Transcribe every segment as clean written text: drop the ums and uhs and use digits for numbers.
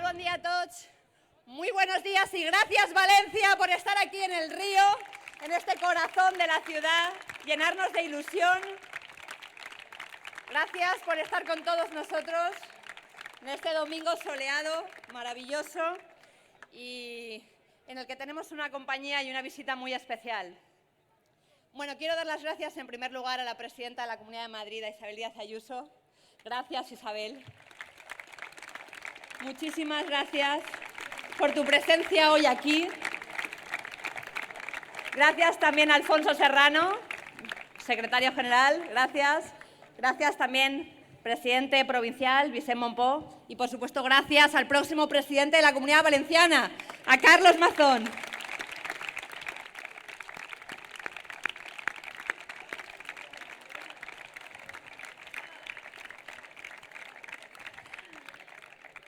bon dia a tots. Muy buenos días y gracias, Valencia, por estar aquí en el río, en este corazón de la ciudad, llenarnos de ilusión. Gracias por estar con todos nosotros en este domingo soleado, maravilloso, y en el que tenemos una compañía y una visita muy especial. Bueno, quiero dar las gracias en primer lugar a la presidenta de la Comunidad de Madrid, a Isabel Díaz Ayuso. Gracias, Isabel. Muchísimas gracias por tu presencia hoy aquí. Gracias también a Alfonso Serrano, secretario general. Gracias. Gracias también, presidente provincial, Vicent Monpó. Y, por supuesto, gracias al próximo presidente de la Comunidad Valenciana, a Carlos Mazón.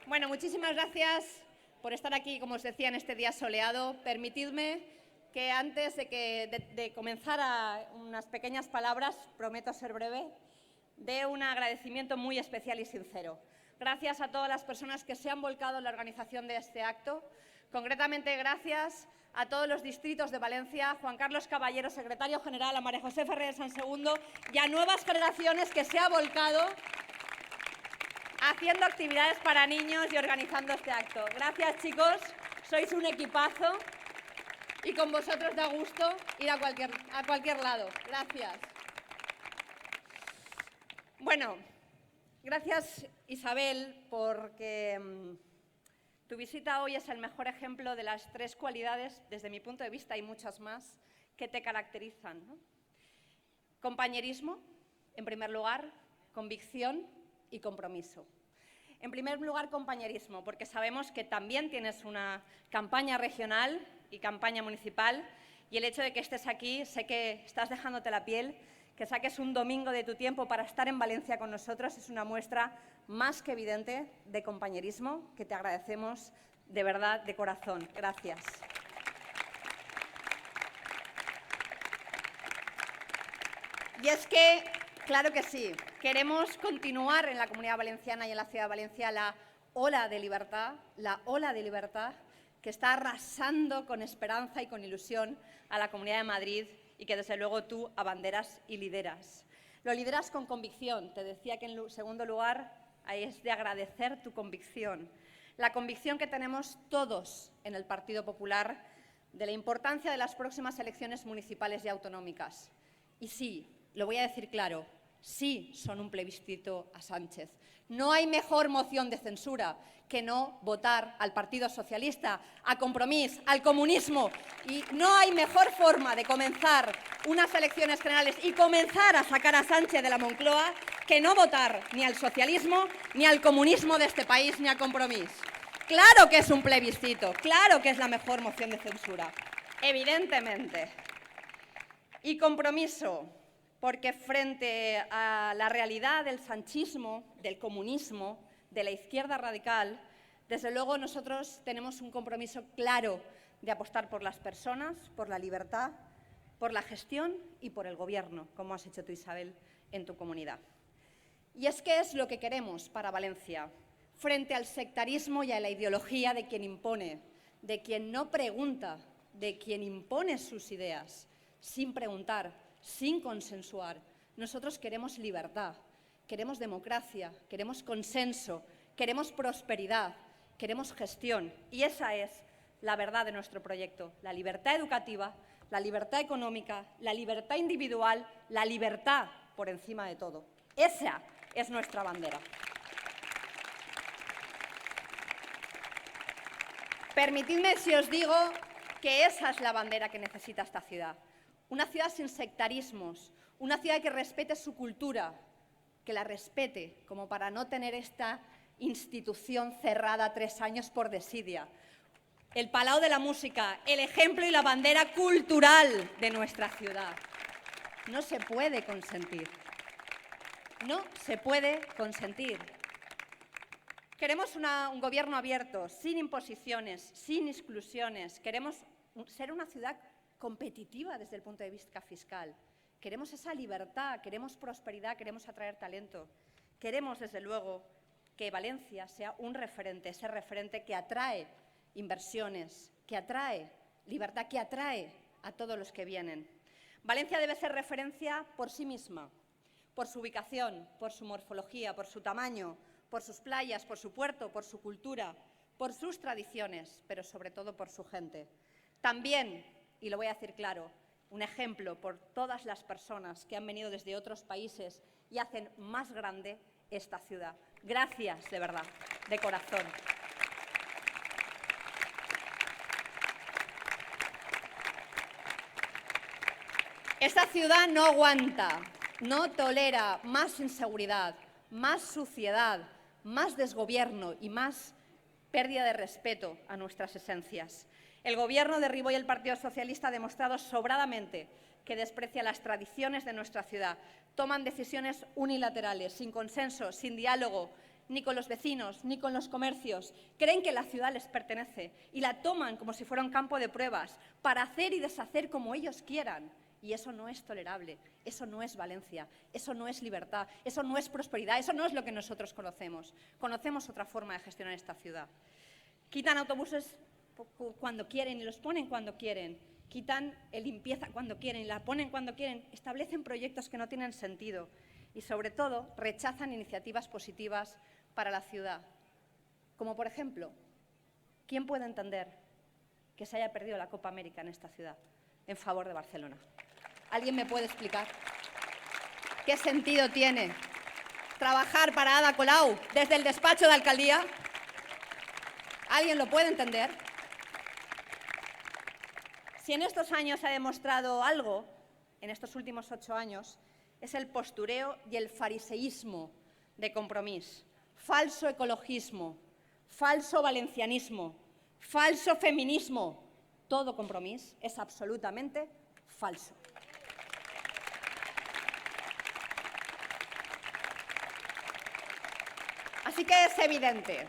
Bueno, muchísimas gracias por estar aquí, como os decía, en este día soleado. Permitidme que antes de comenzar unas pequeñas palabras, prometo ser breve, dé un agradecimiento muy especial y sincero. Gracias a todas las personas que se han volcado en la organización de este acto. Concretamente, gracias a todos los distritos de Valencia, Juan Carlos Caballero, secretario general, a María José Ferrer San Segundo y a Nuevas Generaciones, que se ha volcado haciendo actividades para niños y organizando este acto. Gracias, chicos, sois un equipazo y con vosotros da gusto ir a cualquier lado. Gracias. Bueno, gracias, Isabel, porque tu visita hoy es el mejor ejemplo de las tres cualidades, desde mi punto de vista y muchas más, que te caracterizan, ¿no? Compañerismo, en primer lugar, convicción y compromiso. En primer lugar, compañerismo, porque sabemos que también tienes una campaña regional y campaña municipal, y el hecho de que estés aquí, sé que estás dejándote la piel, que saques un domingo de tu tiempo para estar en Valencia con nosotros, es una muestra más que evidente de compañerismo, que te agradecemos de verdad, de corazón. Gracias. Y es que, claro que sí, queremos continuar en la Comunidad Valenciana y en la Ciudad de Valencia la ola de libertad que está arrasando con esperanza y con ilusión a la Comunidad de Madrid y que, desde luego, tú abanderas y lideras. Lo lideras con convicción. Te decía que, en segundo lugar, es de agradecer tu convicción. La convicción que tenemos todos en el Partido Popular de la importancia de las próximas elecciones municipales y autonómicas. Y sí, lo voy a decir claro, sí son un plebiscito a Sánchez. No hay mejor moción de censura que no votar al Partido Socialista, a Compromís, al comunismo. Y no hay mejor forma de comenzar unas elecciones generales y comenzar a sacar a Sánchez de la Moncloa que no votar ni al socialismo, ni al comunismo de este país, ni a Compromís. Claro que es un plebiscito, claro que es la mejor moción de censura, evidentemente. Y compromiso, porque frente a la realidad del sanchismo, del comunismo, de la izquierda radical, desde luego nosotros tenemos un compromiso claro de apostar por las personas, por la libertad, por la gestión y por el gobierno, como has hecho tú, Isabel, en tu comunidad. Y es que es lo que queremos para Valencia, frente al sectarismo y a la ideología de quien impone, de quien no pregunta, de quien impone sus ideas, sin preguntar, sin consensuar. Nosotros queremos libertad, queremos democracia, queremos consenso, queremos prosperidad, queremos gestión. Y esa es la verdad de nuestro proyecto, la libertad educativa, la libertad económica, la libertad individual, la libertad por encima de todo. Esa es nuestra bandera. Permitidme si os digo que esa es la bandera que necesita esta ciudad. Una ciudad sin sectarismos, una ciudad que respete su cultura, que la respete, como para no tener esta institución cerrada 3 años por desidia. El Palau de la Música, el ejemplo y la bandera cultural de nuestra ciudad. No se puede consentir. No se puede consentir. Queremos un gobierno abierto, sin imposiciones, sin exclusiones. Queremos ser una ciudad competitiva desde el punto de vista fiscal. Queremos esa libertad, queremos prosperidad, queremos atraer talento. Queremos, desde luego, que Valencia sea un referente, ese referente que atrae inversiones, que atrae libertad, que atrae a todos los que vienen. Valencia debe ser referencia por sí misma, por su ubicación, por su morfología, por su tamaño, por sus playas, por su puerto, por su cultura, por sus tradiciones, pero sobre todo por su gente. También, y lo voy a decir claro, un ejemplo por todas las personas que han venido desde otros países y hacen más grande esta ciudad. Gracias, de verdad, de corazón. Esta ciudad no aguanta, no tolera más inseguridad, más suciedad, más desgobierno y más pérdida de respeto a nuestras esencias. El Gobierno de Ribó y el Partido Socialista ha demostrado sobradamente que desprecia las tradiciones de nuestra ciudad. Toman decisiones unilaterales, sin consenso, sin diálogo, ni con los vecinos, ni con los comercios. Creen que la ciudad les pertenece y la toman como si fuera un campo de pruebas para hacer y deshacer como ellos quieran. Y eso no es tolerable, eso no es Valencia, eso no es libertad, eso no es prosperidad, eso no es lo que nosotros conocemos. Conocemos otra forma de gestionar esta ciudad. Quitan autobuses cuando quieren y los ponen cuando quieren. Quitan el limpieza cuando quieren y la ponen cuando quieren. Establecen proyectos que no tienen sentido y, sobre todo, rechazan iniciativas positivas para la ciudad. Como, por ejemplo, ¿quién puede entender que se haya perdido la Copa América en esta ciudad en favor de Barcelona? ¿Alguien me puede explicar qué sentido tiene trabajar para Ada Colau desde el despacho de alcaldía? ¿Alguien lo puede entender? Si en estos años se ha demostrado algo, en estos últimos 8 años, es el postureo y el fariseísmo de Compromís. Falso ecologismo, falso valencianismo, falso feminismo. Todo Compromís es absolutamente falso. Así que es evidente,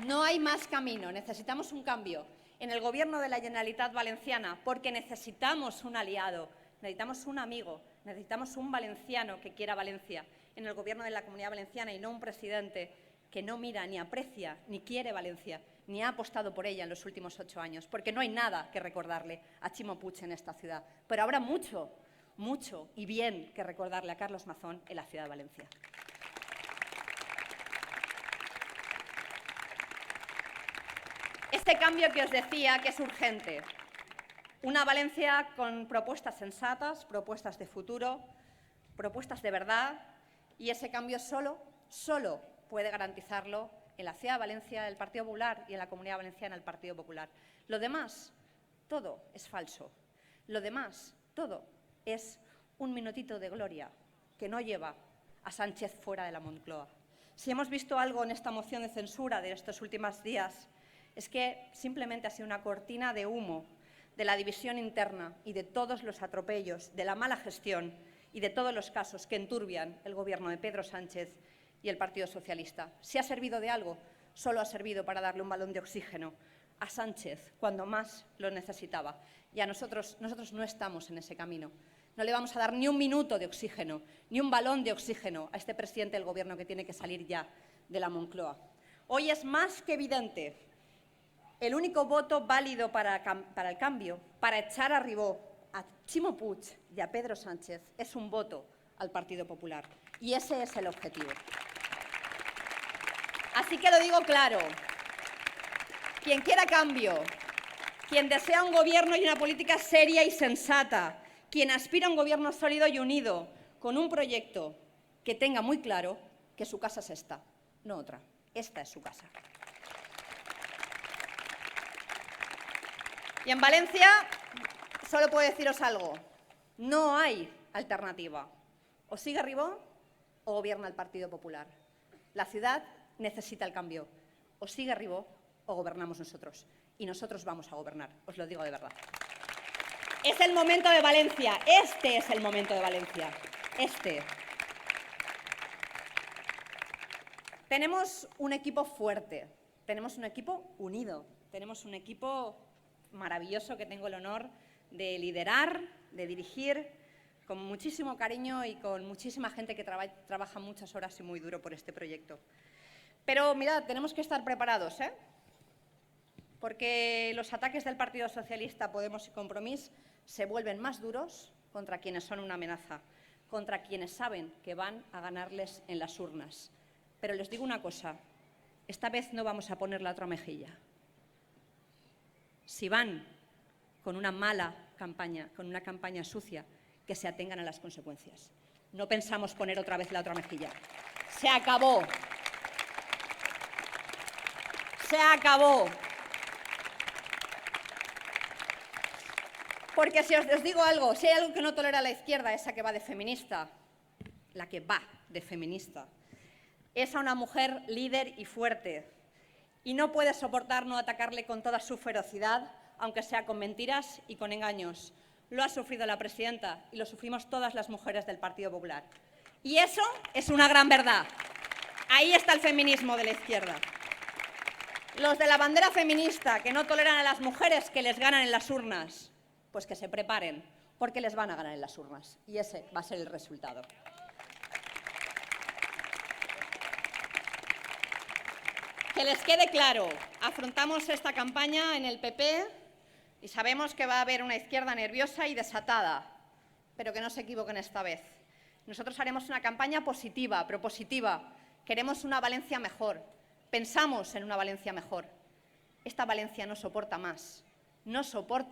no hay más camino, necesitamos un cambio en el Gobierno de la Generalitat Valenciana porque necesitamos un aliado, necesitamos un amigo, necesitamos un valenciano que quiera Valencia en el Gobierno de la Comunidad Valenciana y no un presidente que no mira, ni aprecia, ni quiere Valencia, ni ha apostado por ella en los últimos 8 años, porque no hay nada que recordarle a Chimo Puig en esta ciudad. Pero habrá mucho, mucho y bien que recordarle a Carlos Mazón en la ciudad de Valencia. Este cambio que os decía que es urgente. Una Valencia con propuestas sensatas, propuestas de futuro, propuestas de verdad, y ese cambio solo puede garantizarlo en la ciudad de Valencia el Partido Popular y en la Comunidad Valenciana el Partido Popular. Lo demás, todo es falso. Lo demás, todo es un minutito de gloria que no lleva a Sánchez fuera de la Moncloa. Si hemos visto algo en esta moción de censura de estos últimos días, es que simplemente ha sido una cortina de humo de la división interna y de todos los atropellos, de la mala gestión y de todos los casos que enturbian el Gobierno de Pedro Sánchez y el Partido Socialista. Si ha servido de algo, solo ha servido para darle un balón de oxígeno a Sánchez cuando más lo necesitaba. Y a nosotros no estamos en ese camino. No le vamos a dar ni un minuto de oxígeno, ni un balón de oxígeno a este presidente del Gobierno que tiene que salir ya de la Moncloa. Hoy es más que evidente. El único voto válido para el cambio, para echar a Ribó, a Chimo Puig y a Pedro Sánchez, es un voto al Partido Popular. Y ese es el objetivo. Así que lo digo claro. Quien quiera cambio, quien desea un gobierno y una política seria y sensata, quien aspira a un gobierno sólido y unido, con un proyecto que tenga muy claro que su casa es esta, no otra. Esta es su casa. Y en Valencia solo puedo deciros algo. No hay alternativa. O sigue Ribó o gobierna el Partido Popular. La ciudad necesita el cambio. O sigue Ribó o gobernamos nosotros. Y nosotros vamos a gobernar, os lo digo de verdad. Es el momento de Valencia. Este es el momento de Valencia. Tenemos un equipo fuerte. Tenemos un equipo unido. Tenemos un equipo maravilloso que tengo el honor de liderar, de dirigir, con muchísimo cariño y con muchísima gente que trabaja muchas horas y muy duro por este proyecto. Pero mirad, tenemos que estar preparados, porque los ataques del Partido Socialista, Podemos y Compromís se vuelven más duros contra quienes son una amenaza, contra quienes saben que van a ganarles en las urnas. Pero les digo una cosa, esta vez no vamos a poner la otra mejilla. Si van con una mala campaña, con una campaña sucia, que se atengan a las consecuencias. No pensamos poner otra vez la otra mejilla. Se acabó. Se acabó. Porque si os digo algo, si hay algo que no tolera la izquierda, esa que va de feminista, la que va de feminista, es a una mujer líder y fuerte. Y no puede soportar no atacarle con toda su ferocidad, aunque sea con mentiras y con engaños. Lo ha sufrido la presidenta y lo sufrimos todas las mujeres del Partido Popular. Y eso es una gran verdad. Ahí está el feminismo de la izquierda. Los de la bandera feminista que no toleran a las mujeres que les ganan en las urnas, pues que se preparen, porque les van a ganar en las urnas. Y ese va a ser el resultado. Que les quede claro, afrontamos esta campaña en el PP y sabemos que va a haber una izquierda nerviosa y desatada, pero que no se equivoquen esta vez. Nosotros haremos una campaña positiva, propositiva. Queremos una Valencia mejor. Pensamos en una Valencia mejor. Esta Valencia no soporta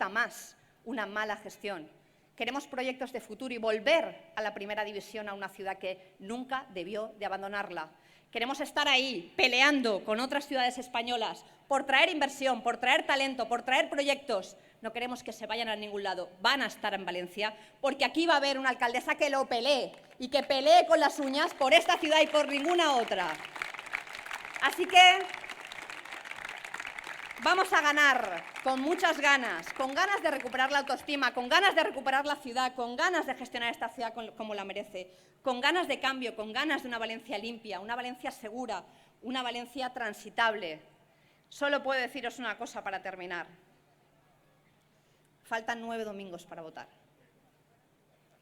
más una mala gestión. Queremos proyectos de futuro y volver a la primera división, a una ciudad que nunca debió de abandonarla. Queremos estar ahí, peleando con otras ciudades españolas por traer inversión, por traer talento, por traer proyectos. No queremos que se vayan a ningún lado. Van a estar en Valencia porque aquí va a haber una alcaldesa que lo pelee y que pelee con las uñas por esta ciudad y por ninguna otra. Así que vamos a ganar con muchas ganas, con ganas de recuperar la autoestima, con ganas de recuperar la ciudad, con ganas de gestionar esta ciudad como la merece, con ganas de cambio, con ganas de una Valencia limpia, una Valencia segura, una Valencia transitable. Solo puedo deciros una cosa para terminar. Faltan 9 domingos para votar.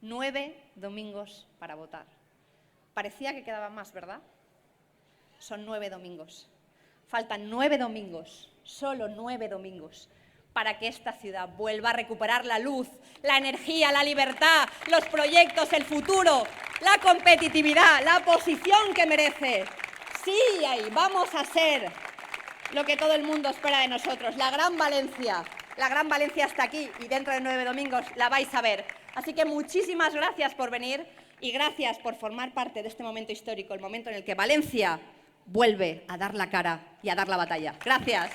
9 domingos para votar. Parecía que quedaban más, ¿verdad? Son 9 domingos. Faltan 9 domingos, solo 9 domingos, para que esta ciudad vuelva a recuperar la luz, la energía, la libertad, los proyectos, el futuro, la competitividad, la posición que merece. Sí, ahí vamos a ser lo que todo el mundo espera de nosotros, la Gran Valencia. La Gran Valencia está aquí y dentro de 9 domingos la vais a ver. Así que muchísimas gracias por venir y gracias por formar parte de este momento histórico, el momento en el que Valencia vuelve a dar la cara y a dar la batalla. Gracias.